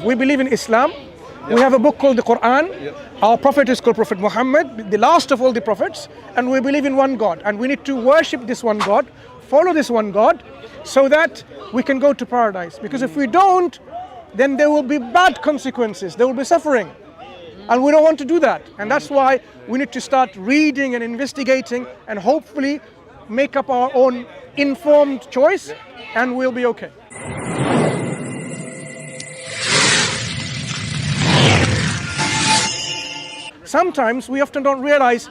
We believe in Islam. We have a book called the Quran. Our prophet is called Prophet Muhammad, the last of all the prophets. And we believe in one God. And we need to worship this one God, follow this one God, so that we can go to paradise. Because if we don't, then there will be bad consequences. There will be suffering. And we don't want to do that. And that's why we need to start reading and investigating and hopefully make up our own informed choice, and we'll be okay. Sometimes we often don't realize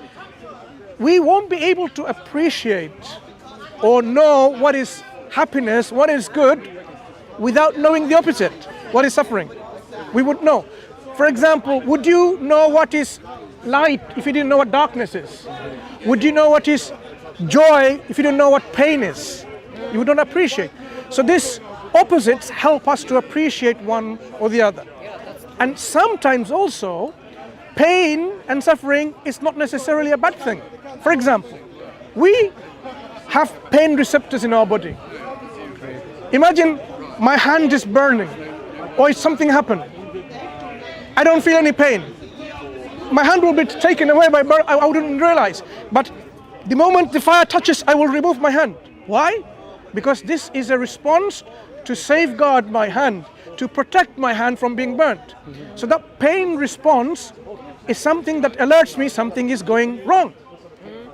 we won't be able to appreciate or know what is happiness, what is good, without knowing the opposite, what is suffering. We would know. For example, would you know what is light if you didn't know what darkness is? Would you know what is joy if you don't know what pain is? You would not appreciate. So these opposites help us to appreciate one or the other. And sometimes also, pain and suffering is not necessarily a bad thing. For example, we have pain receptors in our body. Imagine my hand is burning, or something happened. I don't feel any pain. My hand will be taken away by burn. I wouldn't realize. But the moment the fire touches, I will remove my hand. Why? Because this is a response to safeguard my hand, to protect my hand from being burnt. So that pain response is something that alerts me something is going wrong.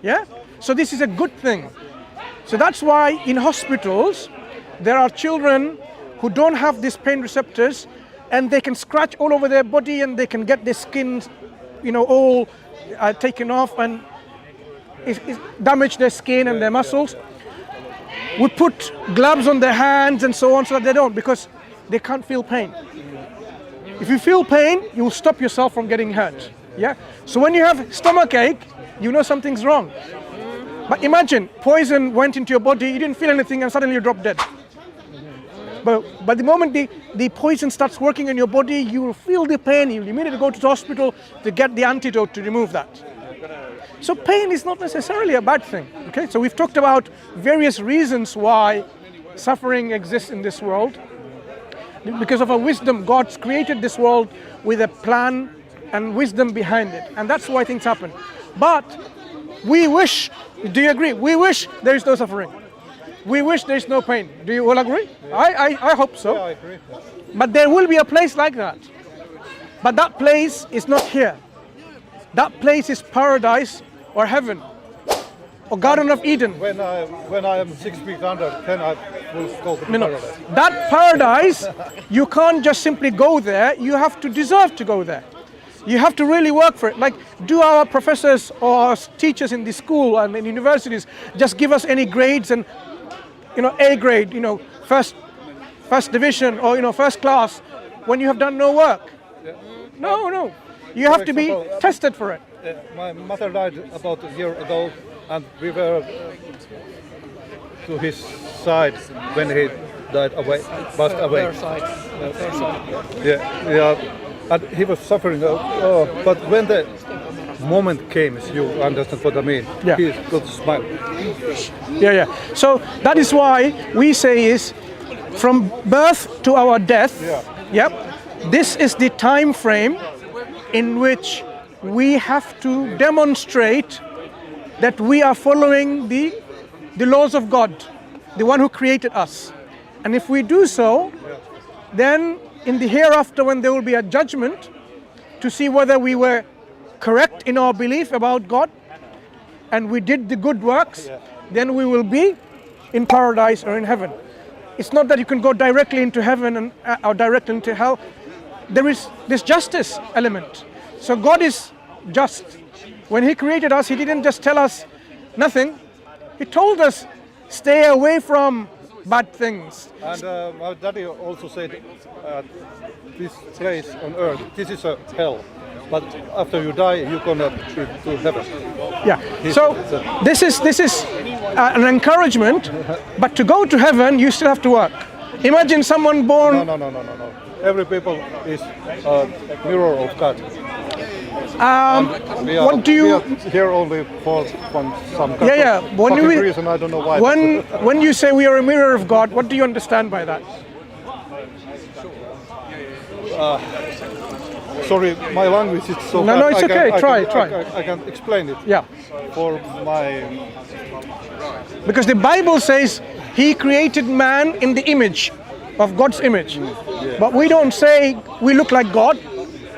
Yeah? So this is a good thing. So that's why in hospitals, there are children who don't have these pain receptors, and they can scratch all over their body and they can get their skin, all taken off and damage their skin and their muscles. We put gloves on their hands and so on so that they don't, because they can't feel pain. If you feel pain, you will stop yourself from getting hurt. Yeah. So when you have stomach ache, you know something's wrong. But imagine poison went into your body, you didn't feel anything, and suddenly you drop dead. But the moment the poison starts working in your body, you will feel the pain. You immediately go to the hospital to get the antidote to remove that. So pain is not necessarily a bad thing. Okay. So we've talked about various reasons why suffering exists in this world. Because of our wisdom, God's created this world with a plan and wisdom behind it. And that's why things happen. But we wish, do you agree? We wish there is no suffering. We wish there is no pain. Do you all agree? I hope so. Yeah, I agree. But there will be a place like that. But that place is not here. That place is paradise or heaven or Garden of Eden. When I am 6 feet under, then I will go to paradise. That paradise, you can't just simply go there. You have to deserve to go there. You have to really work for it. Like, do our professors or our teachers in the school and in universities just give us any grades and, A grade, first division or, first class when you have done no work? Yeah. No. You have to be tested for it. My mother died about a year ago, and we were to his side when he died away, passed away. Yeah. And he was suffering, but when the moment came, you understand what I mean, yeah. He got to smile. Yeah. So that is why we say is, from birth to our death, this is the time frame in which we have to demonstrate that we are following the laws of God, the one who created us. And if we do so, then in the hereafter, when there will be a judgment to see whether we were correct in our belief about God and we did the good works, then we will be in paradise or in heaven. It's not that you can go directly into heaven or directly into hell. There is this justice element. So God is just. When He created us, He didn't just tell us nothing. He told us, stay away from bad things. And my daddy also said, this place on earth, this is a hell. But after you die, you're gonna to heaven. Yeah. So this is an encouragement. But to go to heaven, you still have to work. Imagine someone born. No. Every people is a mirror of God. What do you? We are here only for some reason. I don't know why. When you say we are a mirror of God, what do you understand by that? Sorry, my language is so No, bad. no, it's okay. Try. I can explain it. Yeah. For my... Because the Bible says He created man in the image of God's image. But we don't say we look like God.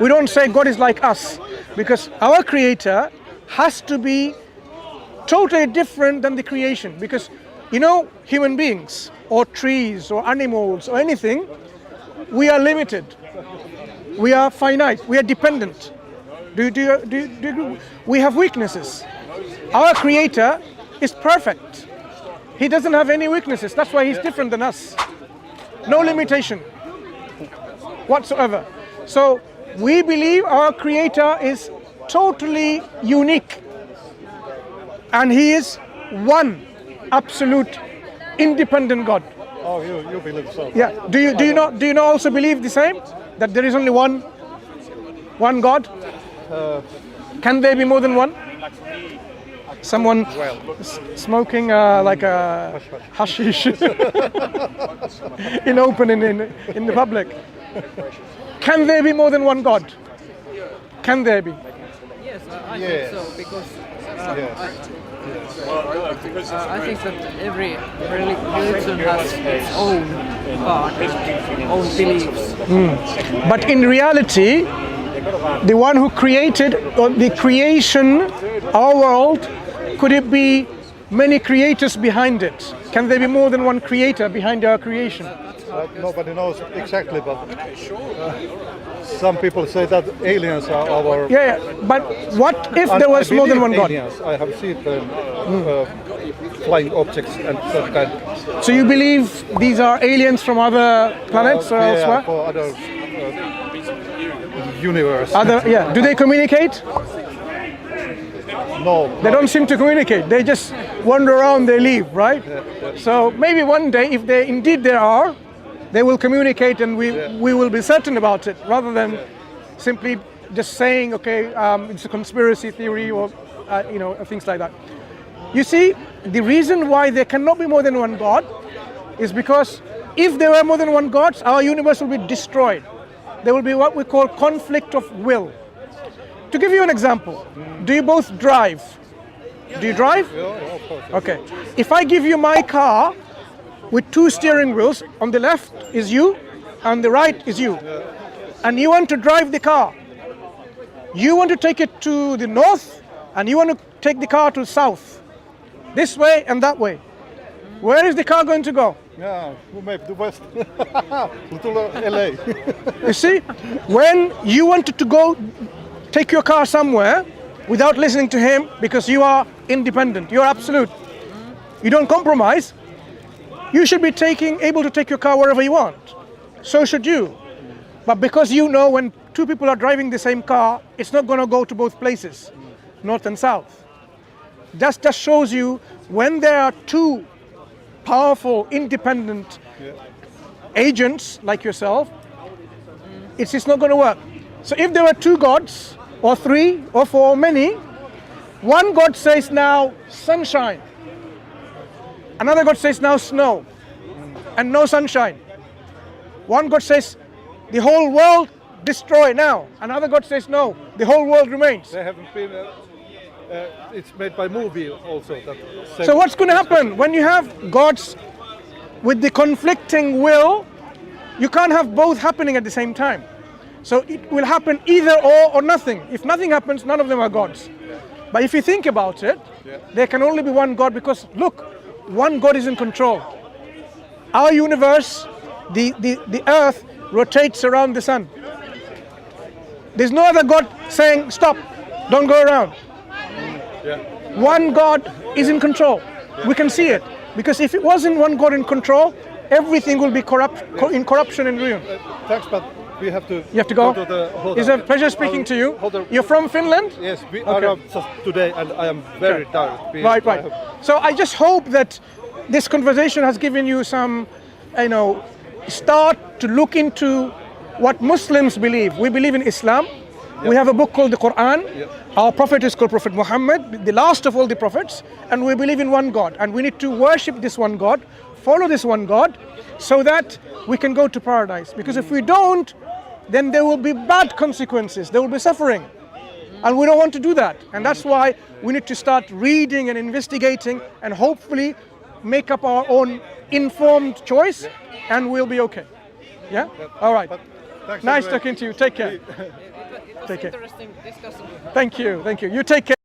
We don't say God is like us. Because our Creator has to be totally different than the creation. Because, you know, human beings or trees or animals or anything, we are limited. We are finite. We are dependent. Do you agree? We have weaknesses. Our Creator is perfect. He doesn't have any weaknesses. That's why He's different than us. No limitation whatsoever. So we believe our Creator is totally unique. And He is one absolute independent God. Oh, you believe so? Yeah. Do you not also believe the same? That there is only one God? Can there be more than one? Someone smoking like a hashish in open in the public. Can there be more than one God? Can there be? Yes, I think so, because I think that every religion has its own God, own beliefs. But in reality, the one who created, or the creation, our world, could it be many creators behind it? Can there be more than one creator behind our creation? Nobody knows exactly, but some people say that aliens are our... Yeah, but what if there was more than one God? Aliens. I have seen them, flying objects and that kind. So you believe these are aliens from other planets or elsewhere? For other universe. Do they communicate? No. They don't seem to communicate. They just wander around, they leave, right? So maybe one day, if there are, they will communicate and we will be certain about it, rather than simply just saying, okay, it's a conspiracy theory or things like that. You see, the reason why there cannot be more than one God is because if there were more than one God, our universe will be destroyed. There will be what we call conflict of will. To give you an example, do you both drive? Do you drive? Yeah, of course. Okay. If I give you my car with two steering wheels, on the left is you, on the right is you, and you want to drive the car. You want to take it to the north, and you want to take the car to south, this way and that way. Where is the car going to go? Yeah, maybe the west. To LA. You see, when you wanted to go take your car somewhere without listening to him, because you are independent, you are absolute, you don't compromise, you should be able to take your car wherever you want. So should you. But because you know when two people are driving the same car, it's not going to go to both places, north and south. That just shows you when there are two powerful, independent agents like yourself, it's not going to work. So if there were two gods, or three, or four, or many, one God says now sunshine, another God says now snow, and no sunshine. One God says the whole world destroy now, another God says no, the whole world remains. They haven't been... it's made by movie also. So what's going to happen when you have gods with the conflicting will? You can't have both happening at the same time. So it will happen either or nothing. If nothing happens, none of them are gods. But if you think about it, there can only be one God, because look, one God is in control. Our universe, the earth, rotates around the sun. There's no other God saying, stop, don't go around. One God is in control. We can see it. Because if it wasn't one God in control, everything will be in corruption and ruin. Thanks, but we have to... You have to go? It's a pleasure speaking to you. You're from Finland? Yes, we are just today, and I am very tired. Right. So I just hope that this conversation has given you some, start to look into what Muslims believe. We believe in Islam. We have a book called the Quran. Our prophet is called Prophet Muhammad, the last of all the prophets, and we believe in one God. And we need to worship this one God, follow this one God, so that we can go to paradise. Because if we don't, then there will be bad consequences, there will be suffering. And we don't want to do that. And that's why we need to start reading and investigating and hopefully make up our own informed choice, and we'll be okay. Yeah? All right. Nice talking to you. Take care. Take care. Interesting discussion. Thank you. Thank you. You take care.